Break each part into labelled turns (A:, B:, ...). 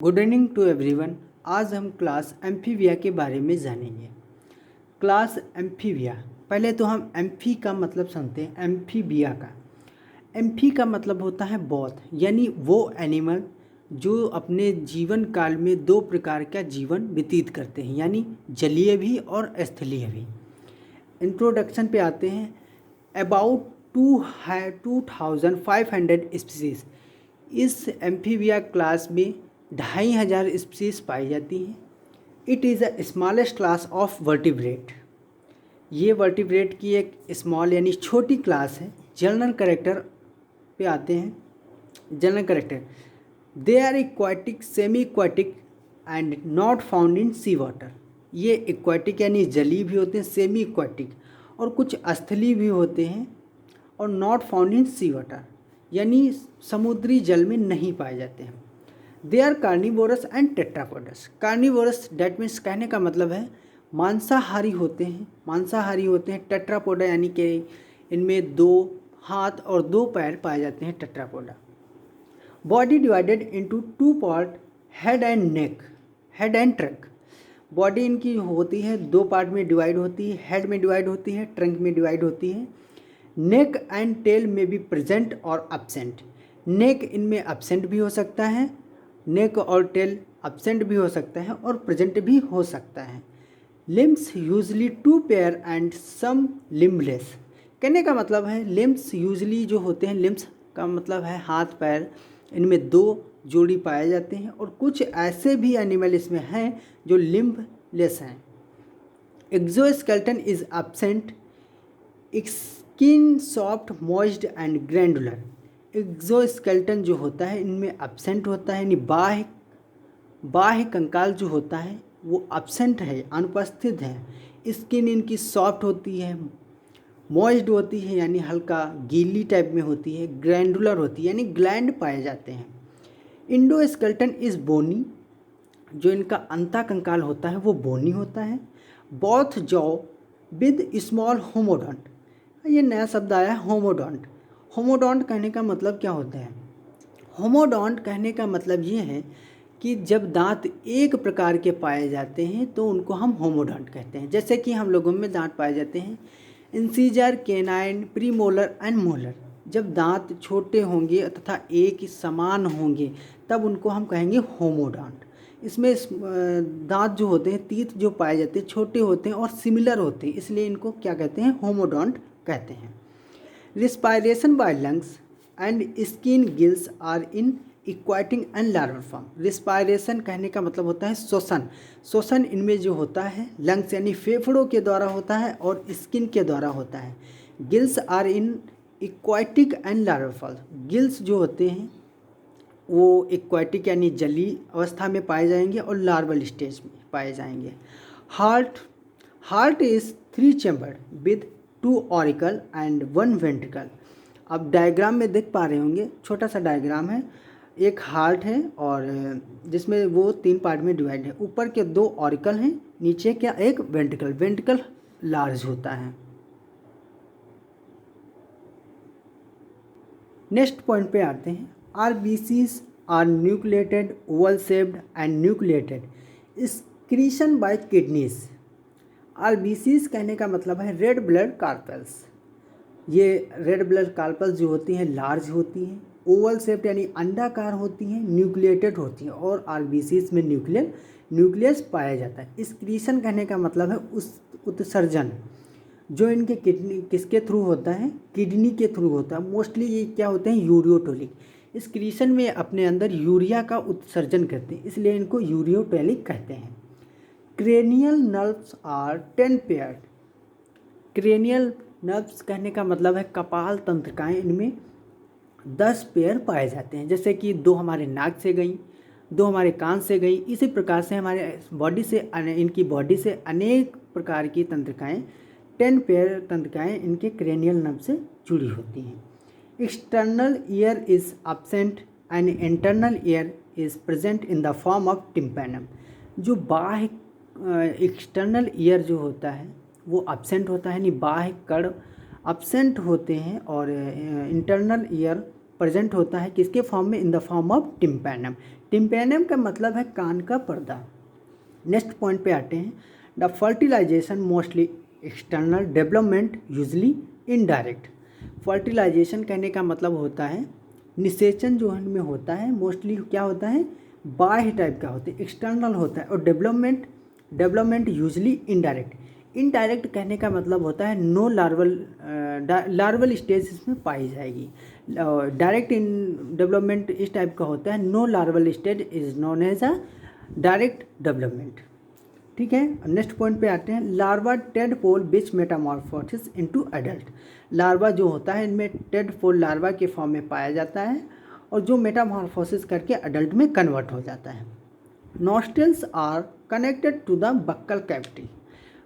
A: Good evening to everyone. आज हम class amphibia के बारे में जानेंगे। क्लास एम्फीबिया, पहले तो हम एम्फी का मतलब समझते हैं। एम्फीबिया का एम्फी का मतलब होता है बोथ, यानी वो एनिमल जो अपने जीवन काल में दो प्रकार का जीवन व्यतीत करते हैं, यानी जलीय भी और स्थलीय भी। इंट्रोडक्शन पे आते हैं। अबाउट 2500 स्पीसीज इस एम्फीबिया क्लास में 2500 स्पीसीज पाई जाती हैं। It is the smallest class of vertebrate. ये वर्टिब्रेट की एक स्मॉल यानी छोटी क्लास है। जनरल कैरेक्टर पे आते हैं। General character, they are aquatic, semi aquatic and not found in sea water. ये एक्वाटिक यानी जलीय भी होते हैं, सेमी एक्वाटिक और कुछ स्थलीय भी होते हैं, और not found in sea water यानी समुद्री जल में नहीं पाए जाते हैं। They are carnivorous and tetrapods. Carnivorous that means कहने का मतलब है मांसाहारी होते हैं। टेट्रापोडा यानी कि इनमें 2 हाथ और 2 पैर पाए जाते हैं, Tetrapoda. Body divided into 2 part, head and neck, head and trunk. Body इनकी होती है 2 पार्ट में डिवाइड होती है, हेड में डिवाइड होती है, ट्रंक में डिवाइड होती है। नेक एंड टेल में बी प्रेजेंट और absent। नेक इनमें absent भी हो सकता है, नेक और टेल absent भी हो सकता है और प्रेजेंट भी हो सकता है। Limbs usually 2 pair and some limbless. कहने का मतलब है लिम्स यूजली जो होते हैं, लिम्स का मतलब है हाथ पैर, इनमें 2 जोड़ी पाए जाते हैं, और कुछ ऐसे भी एनिमल इसमें हैं जो लिम्बलेस हैं। Exoskeleton is absent। Skin soft, moist and glandular. Exoskeleton जो होता है इनमें absent होता है, यानी बाह्य कंकाल जो होता है वो absent है, अनुपस्थित है। स्किन इनकी सॉफ्ट होती है, मॉइस्ड होती है यानी हल्का गीली टाइप में होती है, ग्रैंडुलर होती है यानी ग्लैंड पाए जाते हैं। Endoskeleton is bony. जो इनका अंता कंकाल होता है वो बोनी होता है। Both jaw with small homodont. ये नया शब्द आया है, होमोडोंट। होमोडोंट कहने का मतलब क्या होता है? होमोडोंट कहने का मतलब ये है कि जब दांत एक प्रकार के पाए जाते हैं तो उनको हम होमोडोंट कहते हैं। जैसे कि हम लोगों में दांत पाए जाते हैं incisor, canine, premolar and molar. जब दांत छोटे होंगे तथा एक समान होंगे तब उनको हम कहेंगे होमोडोंट। इसमें दांत जो होते हैं, तीत जो पाए जाते हैं, छोटे होते हैं और सिमिलर होते हैं, इसलिए इनको क्या कहते हैं? होमोडोंट कहते हैं। Respiration by lungs and skin gills are in aquatic and larval form. Respiration कहने का मतलब होता है श्वसन। श्वसन इनमें जो होता है लंग्स यानी फेफड़ों के द्वारा होता है और स्किन के द्वारा होता है। Gills are in aquatic and larval form. Gills जो होते हैं वो इक्वाटिक यानी जलीय अवस्था में पाए जाएंगे और लार्वल स्टेज में पाए जाएंगे। Heart is 3 chambered with 2 auricle and 1 ventricle. अब डायग्राम में देख पा रहे होंगे, छोटा सा डायग्राम है। एक हार्ट है और जिसमें वो 3 पार्ट में डिवाइड है। ऊपर के 2 ऑरिकल हैं, नीचे क्या एक वेंट्रिकल। वेंट्रिकल लार्ज होता है। नेक्स्ट पॉइंट पे आते हैं। RBCs are nucleated, oval shaped and nucleated, excretion by kidneys. RBCs कहने का मतलब है रेड ब्लड कार्पल्स। ये रेड ब्लड कार्पल्स जो होती हैं लार्ज होती हैं, ओवल शेप्ड यानी अंडाकार होती हैं, न्यूक्लिएटेड होती हैं, और आरबीसीज में न्यूक्लियस पाया जाता है। एक्सक्रीशन कहने का मतलब है उस उत्सर्जन जो इनके किडनी किसके थ्रू होता है? किडनी के थ्रू होता है। मोस्टली ये क्या होते हैं? यूरियोटोलिक। एक्सक्रीशन में अपने अंदर यूरिया का उत्सर्जन करते हैं, इसलिए इनको यूरियोटोलिक कहते हैं। Cranial nerves are 10 pair. Cranial nerves कहने का मतलब है कपाल तंत्रिकाएं, इनमें 10 पेयर पाए जाते हैं। जैसे कि 2 हमारे नाक से गई, 2 हमारे कान से गई, इसी प्रकार से हमारे बॉडी से इनकी बॉडी से अनेक प्रकार की तंत्रिकाएं, 10 पेयर तंत्रिकाएं इनके क्रेनियल नर्व से जुड़ी होती हैं। External ear is absent and internal ear is present in the form of tympanum. जो बाह्य एक्सटर्नल ईयर जो होता है वो absent होता है, यानी बाह्य कण absent होते हैं, और इंटरनल ईयर प्रेजेंट होता है किसके फॉर्म में, in the form of tympanum. Tympanum का मतलब है कान का पर्दा। नेक्स्ट पॉइंट पे आते हैं, the fertilisation mostly external, development usually indirect. Fertilisation कहने का मतलब होता है निषेचन जो इनमें होता है मोस्टली क्या होता है, बाह्य टाइप का होता है, एक्सटर्नल होता है, और डेवलपमेंट यूजली इनडायरेक्ट। इनडायरेक्ट कहने का मतलब होता है नो लार्वल स्टेज इसमें पाई जाएगी। डायरेक्ट इन डेवलपमेंट इस टाइप का होता है, no larval stage is known as a direct development. ठीक है, नेक्स्ट पॉइंट पे आते हैं, larva tadpole which metamorphosis into adult. Larva जो होता है इनमें टेडपोल लार्वा के फॉर्म में पाया जाता है और जो मेटामॉर्फोसिस करके अडल्ट में कन्वर्ट हो जाता है। Nostrils are connected to the buccal cavity.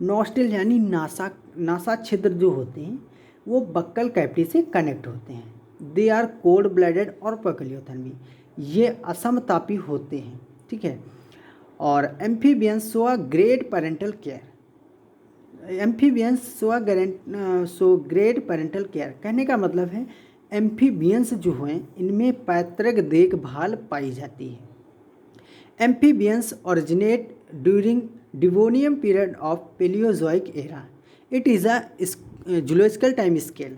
A: Nostril यानी नासा छिद्र जो होते हैं वो बक्कल कैविटी से कनेक्ट होते हैं। दे आर कोल्ड ब्लडेड और पकलियोथर्मी, ये असमतापी होते हैं। ठीक है, और amphibians show a great parental care. Amphibians show great parental care कहने का मतलब है एम्फीबियंस जो हैं इनमें पैतृक देखभाल पाई जाती है। Amphibians originate during Devonian period of Paleozoic era. It is a zoological time scale.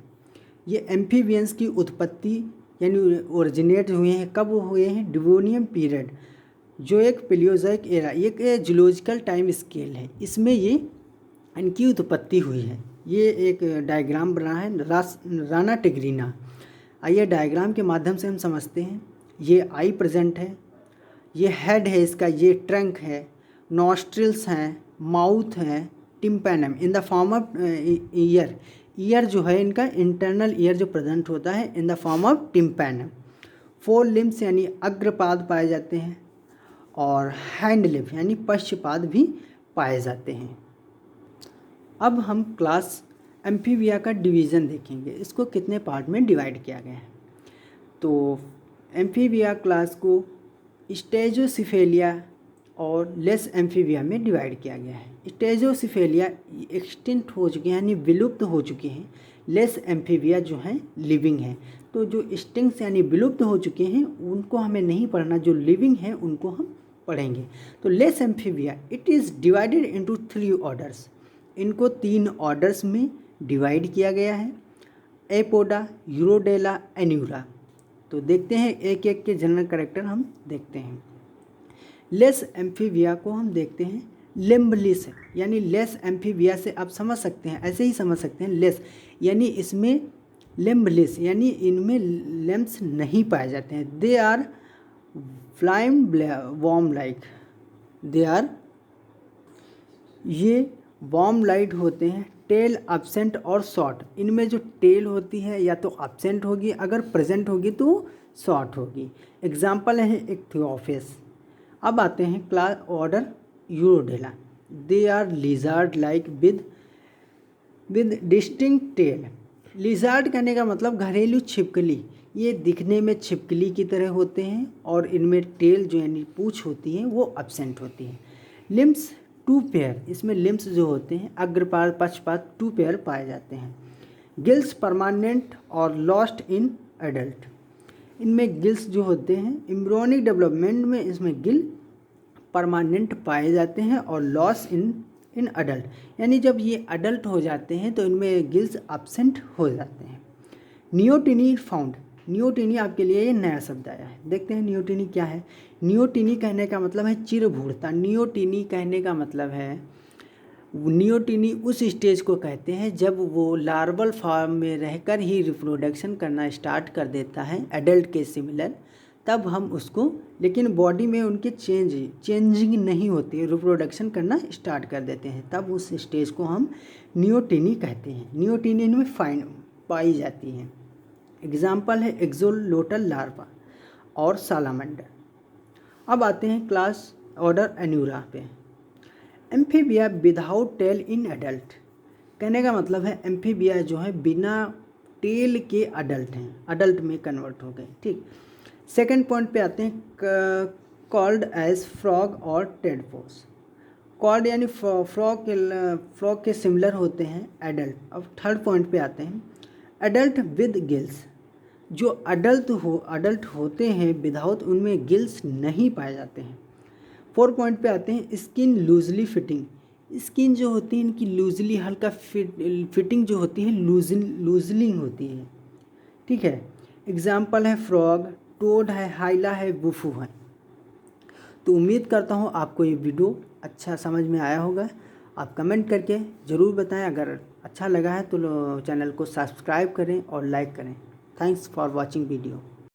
A: ये एम्फीबियंस की उत्पत्ति यानी ओरिजिनेट हुए हैं, कब हुए हैं, डिवोनियम पीरियड जो एक पेलियोजोइक एरा, एक जूलॉजिकल टाइम स्केल है, इसमें ये इनकी उत्पत्ति हुई है। ये एक डायग्राम बना है राना टिग्रीना। आइए डायग्राम के माध्यम से हम समझते हैं। ये आई प्रेजेंट है, ये हेड है इसका, ये ट्रंक है, नॉस्ट्रिल्स हैं, माउथ है, tympanum in the form of year. Year जो है इनका इंटरनल ईयर जो प्रेजेंट होता है in the form of tympanum. 4 limbs यानी अग्रपाद पाए जाते हैं और हैंड लिम्फ यानी पश्चपाद भी पाए जाते हैं। अब हम क्लास एम्फीबिया का डिवीज़न देखेंगे, इसको कितने पार्ट में डिवाइड किया गया है। तो एम्फीबिया क्लास को स्टेजोसिफेलिया और लेस एम्फीबिया में डिवाइड किया गया है। स्टेजोसिफेलिया एक्सटिंक्ट हो चुके हैं यानी विलुप्त हो चुके हैं, लेस एम्फीबिया जो हैं लिविंग हैं। तो जो एक्सटिंक्ट यानी विलुप्त हो चुके हैं उनको हमें नहीं पढ़ना, जो लिविंग हैं उनको हम पढ़ेंगे। तो less amphibia it is divided into 3 orders. इनको 3 ऑर्डर्स में डिवाइड किया गया है, एपोडा, यूरोडेला, एन्यूरा। तो देखते हैं एक एक के जनरल कैरेक्टर हम देखते हैं। लेस एम्फीबिया को हम देखते हैं लिम्बलिस, यानी लेस एम्फीबिया से आप समझ सकते हैं, ऐसे ही समझ सकते हैं लेस यानी इसमें लिम्बलिस यानी इनमें लिम्स नहीं पाए जाते हैं। They are flame worm like, they are ये वॉर्म लाइट होते हैं, टेल एब्सेंट और शॉर्ट। इनमें जो टेल होती है या तो एब्सेंट होगी, अगर प्रेजेंट होगी तो शॉर्ट होगी। एग्जाम्पल है एक थियोफिस। अब आते हैं class order Urodela. They are lizard like with distinct tail. Lizard कहने का मतलब घरेलू छिपकली, ये दिखने में छिपकली की तरह होते हैं और इनमें टेल जो यानी पूँछ होती है वो एब्सेंट होती है। लिम्स 2 पेयर, इसमें लिम्स जो होते हैं अग्रपाद पक्षपाद 2 पेयर पाए जाते हैं। गिल्स परमानेंट और लॉस्ट इन एडल्ट। इनमें गिल्स जो होते हैं एम्ब्रियोनिक डेवलपमेंट में इसमें गिल परमानेंट पाए जाते हैं और लॉस इन अडल्ट, यानी जब ये अडल्ट हो जाते हैं तो इनमें गिल्स एब्सेंट हो जाते हैं। नियोटिनी फाउंड। नियोटिनी आपके लिए ये नया शब्द आया है, देखते हैं नियोटिनी क्या है। नियोटिनी कहने का मतलब है चिरभूरता। नियोटिनी कहने का मतलब है, नियोटिनी उस स्टेज को कहते हैं जब वो लार्वल फॉर्म में रहकर ही रिप्रोडक्शन करना स्टार्ट कर देता है एडल्ट के सिमिलर, तब हम उसको, लेकिन बॉडी में उनके चेंजिंग नहीं होती, रिप्रोडक्शन करना स्टार्ट कर देते हैं, तब उस स्टेज को हम नियोटिनी कहते हैं। नियोटिनी में पाई जाती हैं। एग्जाम्पल है एक्सोलोटल लार्वा और सालामेंडर। अब आते हैं क्लास ऑर्डर एन्यूरा पे। Amphibia without tail in adult. कहने का मतलब है एम्फीबिया जो है बिना टेल के अडल्ट हैं, अडल्ट में कन्वर्ट हो गए। ठीक, सेकंड पॉइंट पे आते हैं कॉल्ड एज फ्रॉग और टेडपोस। कॉल्ड यानी फ्रॉग के सिमिलर होते हैं एडल्ट। अब थर्ड पॉइंट पे आते हैं एडल्ट विद गिल्स। जो अडल्ट होते हैं विदाउट उनमें गिल्स नहीं पाए जाते हैं। 4 पॉइंट पे आते हैं, स्किन लूजली फिटिंग। स्किन जो होती है इनकी लूजली हल्का फिटिंग जो होती है लूजलिंग होती है, ठीक है। एग्जाम्पल है फ्रॉग, टोड है, हाइला है, वुफू है। तो उम्मीद करता हूँ आपको ये वीडियो अच्छा समझ में आया होगा। आप कमेंट करके ज़रूर बताएं, अगर अच्छा लगा है तो चैनल को सब्सक्राइब करें और लाइक करें। Thanks for watching video.